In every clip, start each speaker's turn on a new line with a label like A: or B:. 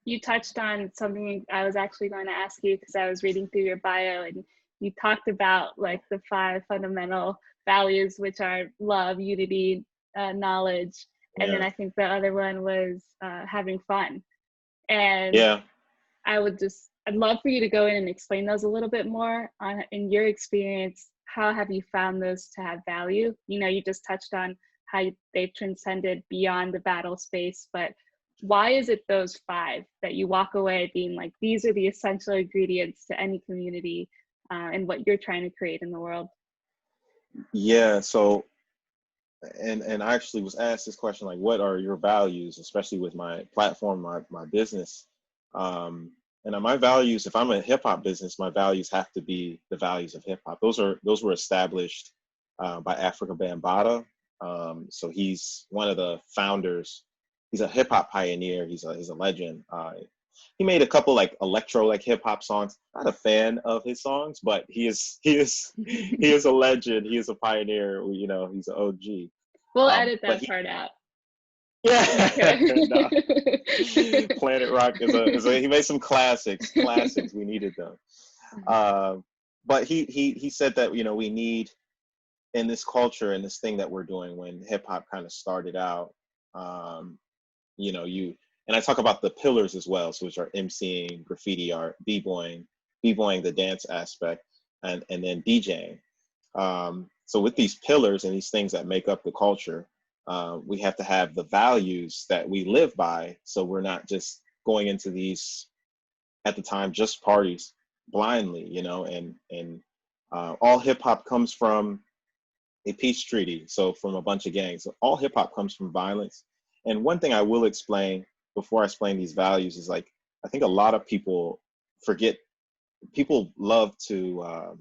A: you touched on something I was actually going to ask you because I was reading through your bio and you talked about like the 5 fundamental values, which are love, unity, knowledge, and then
B: Yeah.
A: I think the other one was having fun. And
B: Yeah.
A: I'd love for you to go in and explain those a little bit more on in your experience. How have you found those to have value? You know, you just touched on how they've transcended beyond the battle space, but why is it those 5 that you walk away being like, these are the essential ingredients to any community and what you're trying to create in the world?
B: Yeah. So, and I actually was asked this question, like, what are your values, especially with my platform, my business. And my values, if I'm a hip hop business, my values have to be the values of hip hop. Those were established by Africa Bambaataa. So he's one of the founders. He's a hip hop pioneer. He's a legend. He made a couple like electro like hip hop songs. Not a fan of his songs, but he is a legend. He is a pioneer. You know, he's an OG.
A: We'll edit
B: But
A: that part out. Just
B: yeah, no.
A: kidding.
B: Planet Rock is he made some classics. We needed them. Uh, but he said that, you know, we need in this culture and this thing that we're doing when hip hop kind of started out, um, you know, and I talk about the pillars as well, so which are MCing, graffiti art, b-boying the dance aspect, and then DJing. So with these pillars and these things that make up the culture, we have to have the values that we live by, so we're not just going into these, at the time, just parties blindly, you know, and all hip hop comes from a peace treaty, so from a bunch of gangs. All hip hop comes from violence. And one thing I will explain before I explain these values is like, I think a lot of people forget, people love to,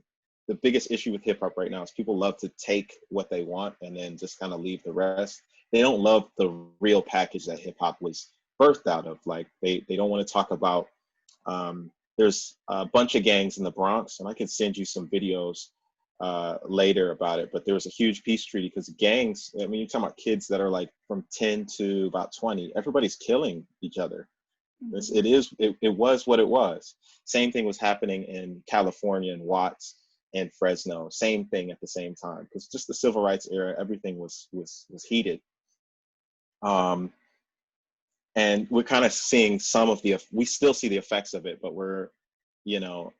B: the biggest issue with hip hop right now is people love to take what they want and then just kind of leave the rest. They don't love the real package that hip hop was birthed out of. Like they don't want to talk about, there's a bunch of gangs in the Bronx, and I can send you some videos later about it, but there was a huge peace treaty because gangs, I mean, you're talking about kids that are like from 10 to about 20, everybody's killing each other. It was what it was. Same thing was happening in California and Watts and Fresno. Same thing at the same time, because just the civil rights era, everything was heated. Um, and we're kind of seeing some of we still see the effects of it, but we're, you know,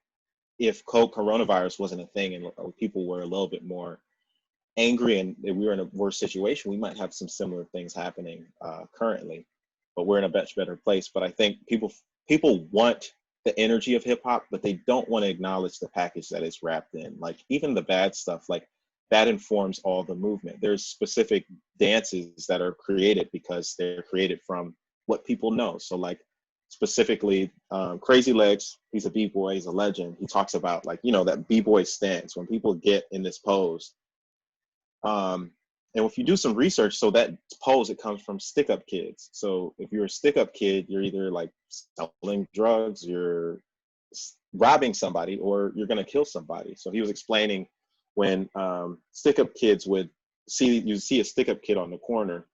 B: if coronavirus wasn't a thing and people were a little bit more angry and we were in a worse situation, we might have some similar things happening currently, but we're in a much better place. But I think people want the energy of hip hop, but they don't want to acknowledge the package that it's wrapped in. Like even the bad stuff, like that informs all the movement. There's specific dances that are created because they're created from what people know. So like specifically Crazy Legs, he's a b-boy, he's a legend. He talks about like, you know, that b-boy stance when people get in this pose. And if you do some research, so that pose, it comes from stick up kids. So if you're a stick up kid, you're either like selling drugs, you're robbing somebody, or you're going to kill somebody. So he was explaining when stick up kids would see a stick up kid on the corner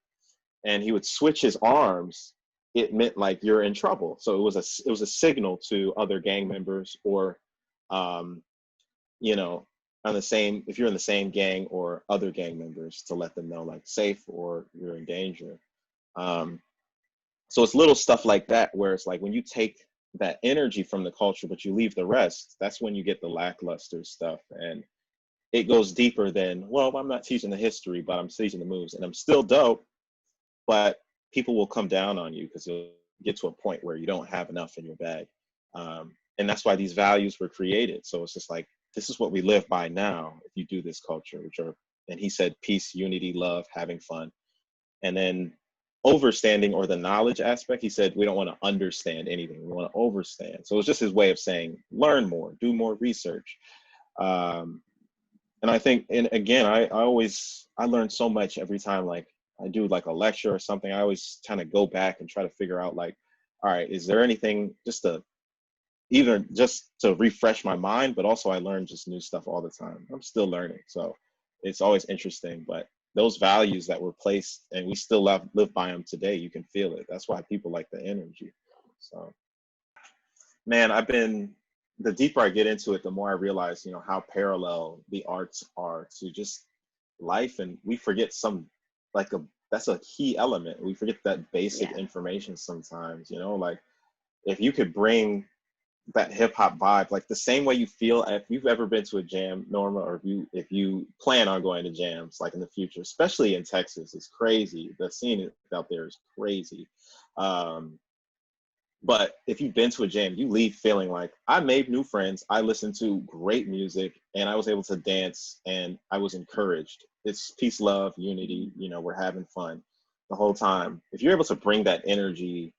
B: and he would switch his arms, it meant like you're in trouble. So it was a signal to other gang members or, you know, if you're in the same gang or other gang members, to let them know like safe or you're in danger. So it's little stuff like that where it's like when you take that energy from the culture but you leave the rest, that's when you get the lackluster stuff. And it goes deeper than, well, I'm not teaching the history, but I'm teaching the moves and I'm still dope, but people will come down on you because you'll get to a point where you don't have enough in your bag. And that's why these values were created. So it's just like, this is what we live by now if you do this culture, which are, and he said, peace, unity, love, having fun. And then overstanding, or the knowledge aspect, he said, we don't want to understand anything, we want to overstand. So it's just his way of saying, learn more, do more research. And I think, and again, I learn so much every time, like I do like a lecture or something. I always kind of go back and try to figure out like, all right, is there anything either just to refresh my mind, but also I learn just new stuff all the time. I'm still learning. So it's always interesting, but those values that were placed and we still live by them today, you can feel it. That's why people like the energy. So, man, the deeper I get into it, the more I realize, how parallel the arts are to just life. And we forget that's a key element. We forget that basic
A: Yeah.
B: information sometimes, like if you could bring that hip hop vibe, like the same way you feel if you've ever been to a jam, Norma, or if you plan on going to jams like in the future, especially in Texas, it's crazy. The scene out there is crazy. Um, but if you've been to a jam, you leave feeling like I made new friends, I listened to great music, and I was able to dance, and I was encouraged. It's peace, love, unity. We're having fun the whole time. If you're able to bring that energy,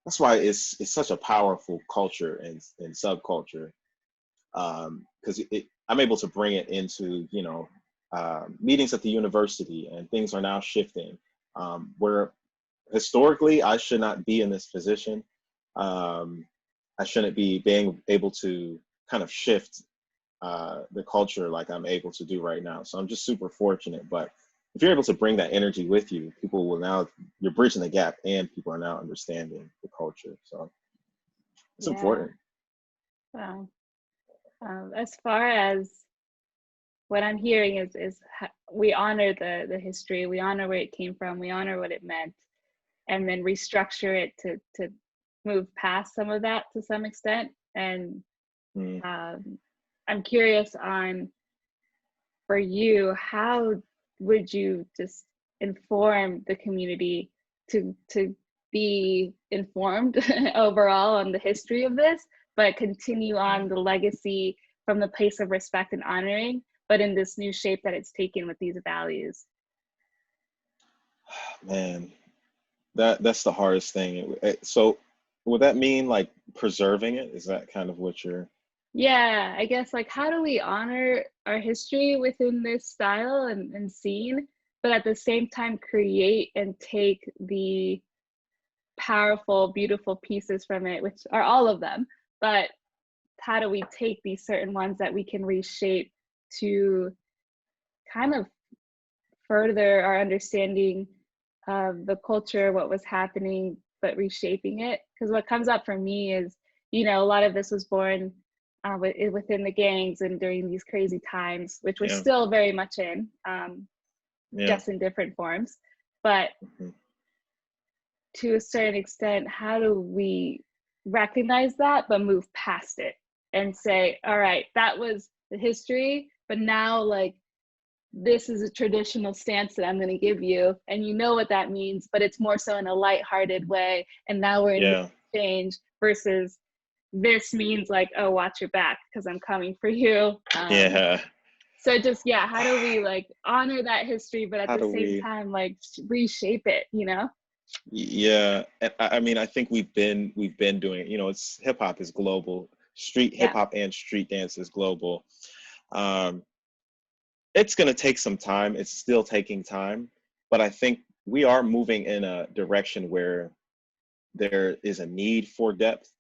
B: that's why it's such a powerful culture and subculture. Because I'm able to bring it into meetings at the university, and things are now shifting. Where historically I should not be in this position. I shouldn't be being able to kind of shift the culture like I'm able to do right now. So I'm just super fortunate. But if you're able to bring that energy with you, you're bridging the gap, and people are now understanding the culture. So it's
A: Yeah.
B: important.
A: Wow. As far as what I'm hearing is we honor the history, we honor where it came from, we honor what it meant, and then restructure it to move past some of that to some extent. And
B: Mm.
A: I'm curious on, for you, how would you just inform the community to be informed overall on the history of this, but continue on the legacy from the place of respect and honoring, but in this new shape that it's taken with these values?
B: Man, that's the hardest thing. So would that mean like preserving it? Is that kind of what you're?
A: Yeah, I guess, like, how do we honor our history within this style and scene, but at the same time create and take the powerful, beautiful pieces from it, which are all of them, but how do we take these certain ones that we can reshape to kind of further our understanding of the culture, what was happening, but reshaping it? Because what comes up for me is, a lot of this was born within the gangs and during these crazy times, which we're
B: Yeah.
A: still very much in,
B: Yeah.
A: just in different forms. But
B: Mhm.
A: to a certain extent, how do we recognize that but move past it and say, all right, that was the history, but now, like, this is a traditional stance that I'm going to give you, and you know what that means, but it's more so in a lighthearted way, and now we're in
B: Yeah.
A: change, versus this means, like, oh, watch your back because I'm coming for you.
B: Yeah.
A: So just, yeah, how do we, like, honor that history, but at
B: How
A: the
B: do
A: same
B: we?
A: time, like, reshape it,
B: Yeah, and I mean, I think we've been doing it. It's hip hop is global. Street hip
A: Yeah.
B: hop and street dance is global. Um, it's going to take some time. It's still taking time, but I think we are moving in a direction where there is a need for depth.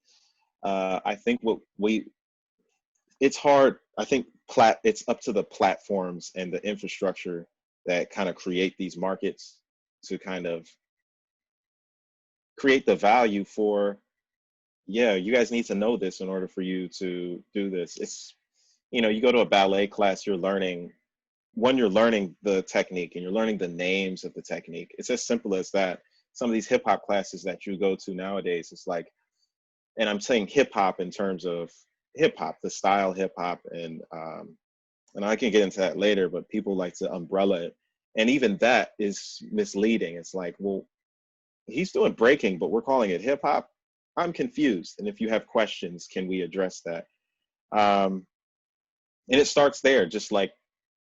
B: I think it's hard. I think it's up to the platforms and the infrastructure that kind of create these markets to kind of create the value for, yeah, you guys need to know this in order for you to do this. It's, you go to a ballet class, you're learning the technique, and you're learning the names of the technique. It's as simple as that. Some of these hip hop classes that you go to nowadays, it's like, and I'm saying hip hop in terms of hip hop, the style hip hop, and I can get into that later, but people like to umbrella it. And even that is misleading. It's like, well, he's doing breaking, but we're calling it hip hop. I'm confused. And if you have questions, can we address that? Um, and it starts there, just like,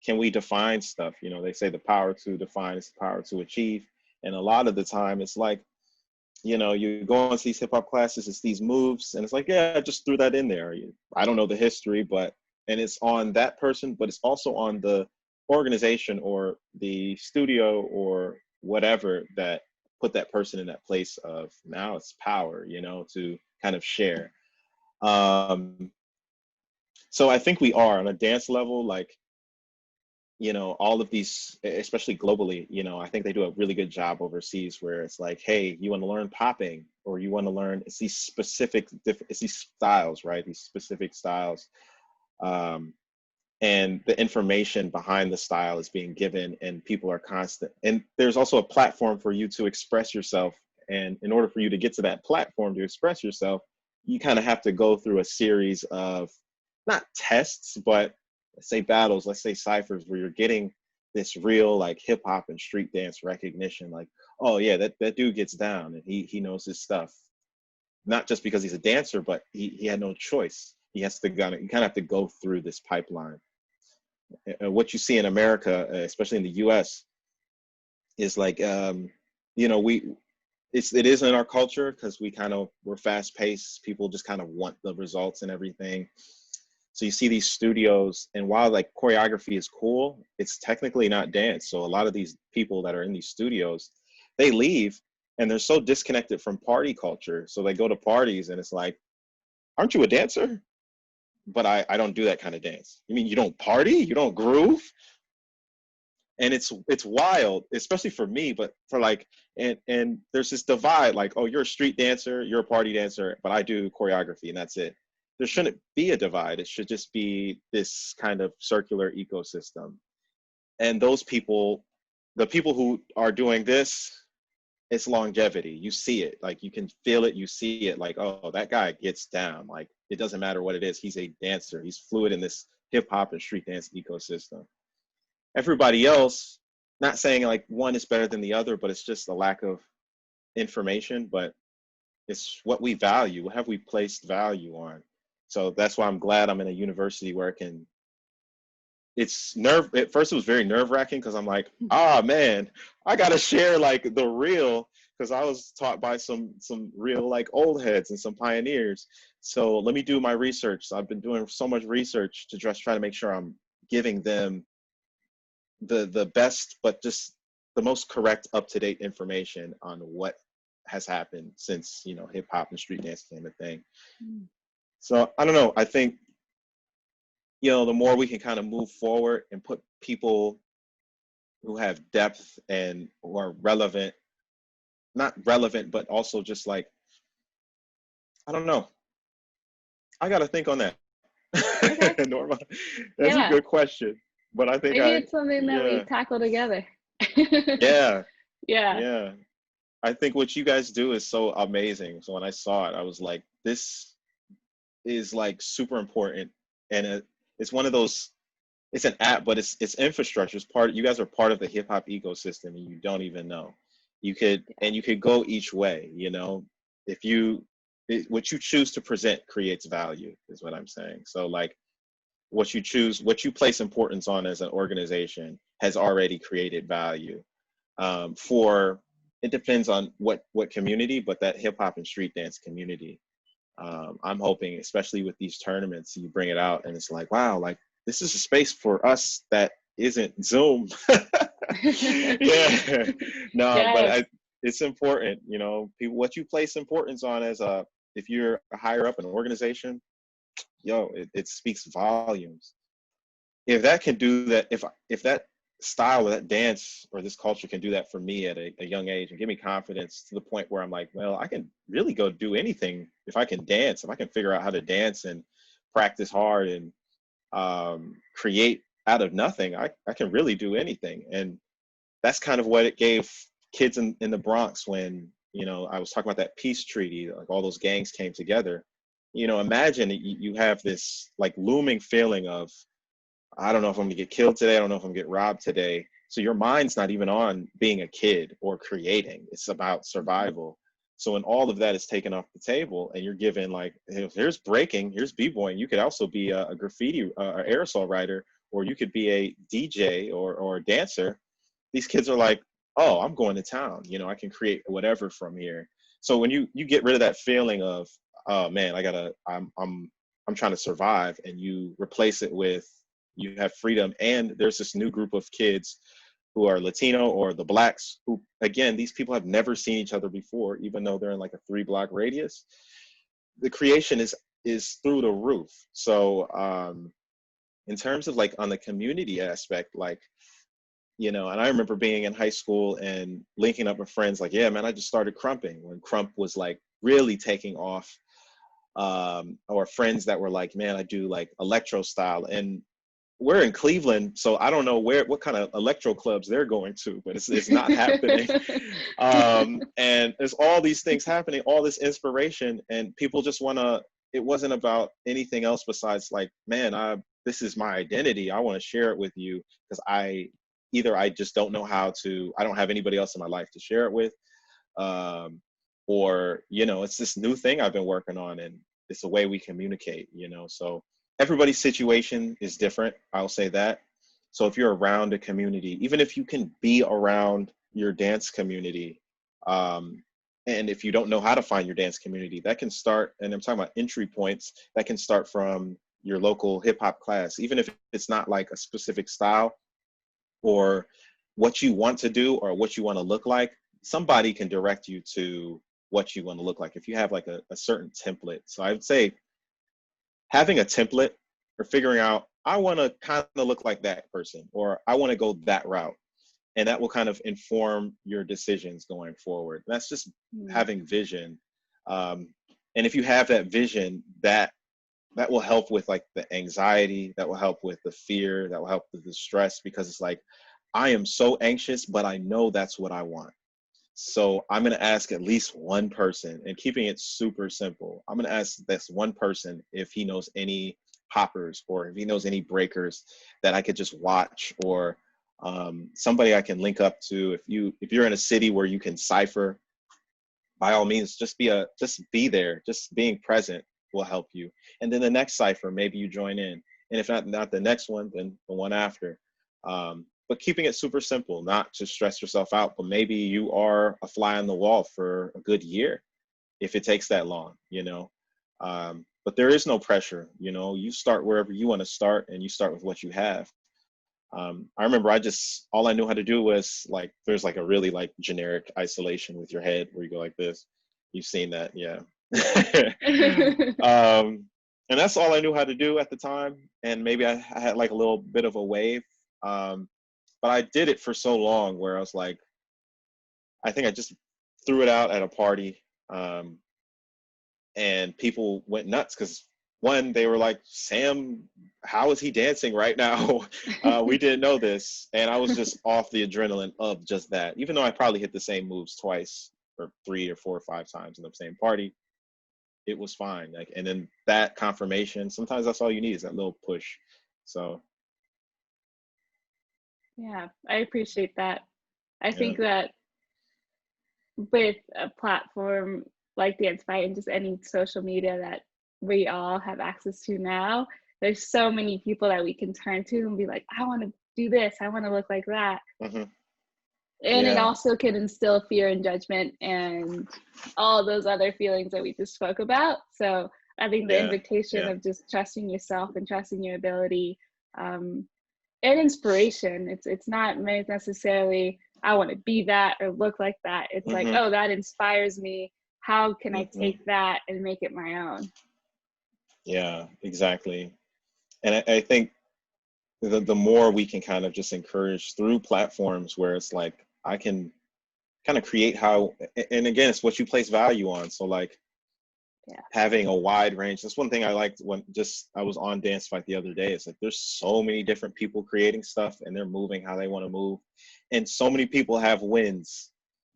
B: can we define stuff? They say the power to define is the power to achieve. And a lot of the time, it's like, you go into these hip hop classes, it's these moves, and it's like, yeah, I just threw that in there. I don't know the history, and it's on that person, but it's also on the organization or the studio or whatever that put that person in that place of, now it's power, to kind of share. Um, so I think we are on a dance level, like, you know, all of these, especially globally, you know, I think they do a really good job overseas where it's like, hey, you want to learn popping, or you want to learn, it's these specific, it's these styles, right? These specific styles. Um, and the information behind the style is being given, and people are constant. And there's also a platform for you to express yourself. And in order for you to get to that platform to express yourself, you kind of have to go through a series of not tests, but let's say battles, let's say ciphers, where you're getting this real like hip hop and street dance recognition. Like, oh yeah, that dude gets down and he knows his stuff. Not just because he's a dancer, but he had no choice. He has to kind of, you kind of have to go through this pipeline. What you see in America, especially in the U.S., is like, you know, it is in our culture because we're fast paced. People just kind of want the results and everything. So you see these studios, and while like choreography is cool, it's technically not dance. So a lot of these people that are in these studios, they leave and they're so disconnected from party culture. So they go to parties and it's like, aren't you a dancer? But I don't do that kind of dance. You mean you don't party? You don't groove? And it's wild, especially for me, but for like, and there's this divide, like, oh, you're a street dancer, you're a party dancer, but I do choreography and that's it. There shouldn't be a divide. It should just be this kind of circular ecosystem. And those people, the people who are doing this, it's longevity. You see it, like you can feel it, you see it, like, oh, that guy gets down. Like it doesn't matter what it is, he's a dancer. He's fluid in this hip hop and street dance ecosystem. Everybody else, not saying like one is better than the other, but it's just a lack of information. But it's what we value. What have we placed value on? So that's why I'm glad I'm in a university where I can. It's at first it was very nerve wracking because I'm like, ah man, I gotta share like the real, because I was taught by some real like old heads and some pioneers. So let me do my research. So I've been doing so much research to just try to make sure I'm giving them the best, but just the most correct, up to date information on what has happened since, you know, hip hop and street dance became a thing. So I don't know. I think, you know, the more we can kind of move forward and put people who have depth and who are relevant, not relevant, but also just like, I don't know. I got to think on that.
A: Okay.
B: Norma, that's a
A: Yeah.
B: good question. But I think
A: Maybe it's something that we
B: yeah,
A: tackle together.
B: yeah,
A: Yeah.
B: yeah. I think what you guys do is so amazing. So when I saw it, I was like, this is like super important. And it's one of those, it's an app, but it's infrastructure. It's part, you guys are part of the hip hop ecosystem and you don't even know. You could, and you could go each way, you know, if you, what you choose to present creates value is what I'm saying. So like what you choose, what you place importance on as an organization has already created value. For, it depends on what community, but that hip hop and street dance community. I'm hoping, especially with these tournaments, you bring it out and it's like, wow, like this is a space for us that isn't Zoom. Yeah, no, but
A: Yes.
B: it's important, you know, people, what you place importance on as a, if you're higher up in an organization, yo, it speaks volumes. If that can do that, if that style or that dance or this culture can do that for me at a young age and give me confidence to the point where I'm like, well, I can really go do anything if I can dance, if I can figure out how to dance and practice hard and create out of nothing, I can really do anything. And that's kind of what it gave kids in the Bronx when, you know, I was talking about that peace treaty, like all those gangs came together. You know, imagine you have this like looming feeling of, I don't know if I'm gonna get killed today. I don't know if I'm gonna get robbed today. So your mind's not even on being a kid or creating. It's about survival. So when all of that is taken off the table and you're given like, here's breaking, here's b-boying. You could also be a graffiti, aerosol writer, or you could be a DJ or a dancer. These kids are like, oh, I'm going to town. You know, I can create whatever from here. So when you get rid of that feeling of, oh man, I'm trying to survive, and you replace it with, you have freedom, and there's this new group of kids who are Latino or the blacks who, again, these people have never seen each other before, even though they're in like a 3-block radius. The creation is through the roof. So in terms of like on the community aspect, like, you know, and I remember being in high school and linking up with friends like, yeah, man, I just started crumping when crump was like really taking off. Or friends that were like, man, I do like electro style. And we're in Cleveland, so I don't know what kind of electro clubs they're going to, but it's not happening. And there's all these things happening, all this inspiration, and people just want to, it wasn't about anything else besides like, man, this is my identity. I want to share it with you because I just don't know how to, I don't have anybody else in my life to share it with. Or, you know, it's this new thing I've been working on, and it's a way we communicate, you know. So everybody's situation is different, I'll say that. So if you're around a community, even if you can be around your dance community, and if you don't know how to find your dance community, that can start, and I'm talking about entry points, that can start from your local hip hop class, even if it's not like a specific style or what you want to do or what you want to look like. Somebody can direct you to what you want to look like if you have like a certain template. So I would say having a template or figuring out, I want to kind of look like that person, or I want to go that route. And that will kind of inform your decisions going forward. That's just having vision. And if you have that vision, that will help with like the anxiety, that will help with the fear, that will help with the stress, because it's like, I am so anxious, but I know that's what I want. So I'm going to ask at least one person, and keeping it super simple. I'm going to ask this one person if he knows any poppers or if he knows any breakers that I could just watch, or somebody I can link up to. If you're in a city where you can cipher, by all means, just be there. Just being present will help you. And then the next cipher, maybe you join in. And if not the next one, then the one after. But keeping it super simple, not to stress yourself out, but maybe you are a fly on the wall for a good year if it takes that long, you know. But there is no pressure, you know. You start wherever you want to start, and you start with what you have. I remember all I knew how to do was like, there's like a really like generic isolation with your head where you go like this. You've seen that, yeah. And that's all I knew how to do at the time. And maybe I had like a little bit of a wave. But I did it for so long where I was like, I think I just threw it out at a party. And people went nuts because, one, they were like, Sam, how is he dancing right now? We didn't know this. And I was just off the adrenaline of just that. Even though I probably hit the same moves twice or 3 or 4 or 5 times in the same party, it was fine. Like, and then that confirmation, sometimes that's all you need, is that little push. So
A: yeah, I appreciate that. I think that with a platform like DanceFight and just any social media that we all have access to now, there's so many people that we can turn to and be like, I want to do this, I want to look like that. And it also can instill fear and judgment and all those other feelings that we just spoke about. So I think the invitation of just trusting yourself and trusting your ability, and inspiration, it's not necessarily I want to be that or look like that. It's like, oh, that inspires me. How can I take that and make it my own?
B: Yeah, exactly. And I think the more we can kind of just encourage through platforms where it's like, I can kind of create how, and again, it's what you place value on. So like having a wide range. That's one thing I liked when I was on DanceFight the other day. It's like, there's so many different people creating stuff and they're moving how they want to move. And so many people have wins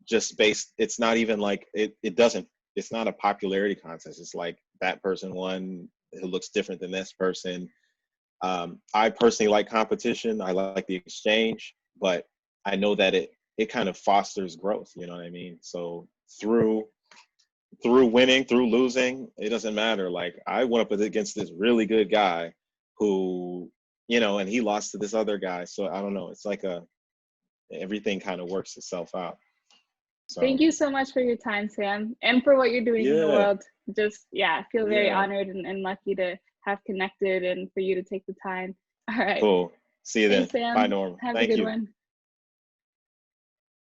B: just based, it's not even like, it's not a popularity contest. It's like that person won who looks different than this person. I personally like competition. I like the exchange, but I know that it kind of fosters growth. You know what I mean? So through winning, through losing, it doesn't matter. Like, I went up against this really good guy who, you know, and he lost to this other guy. So I don't know. It's like everything kind of works itself out. So
A: thank you so much for your time, Sam, and for what you're doing in the world. Just, I feel very honored and lucky to have connected and for you to take the time. All right.
B: Cool. See you then.
A: Thanks, Sam.
B: Bye, Norm.
A: Have
B: Thank
A: a good
B: you.
A: one.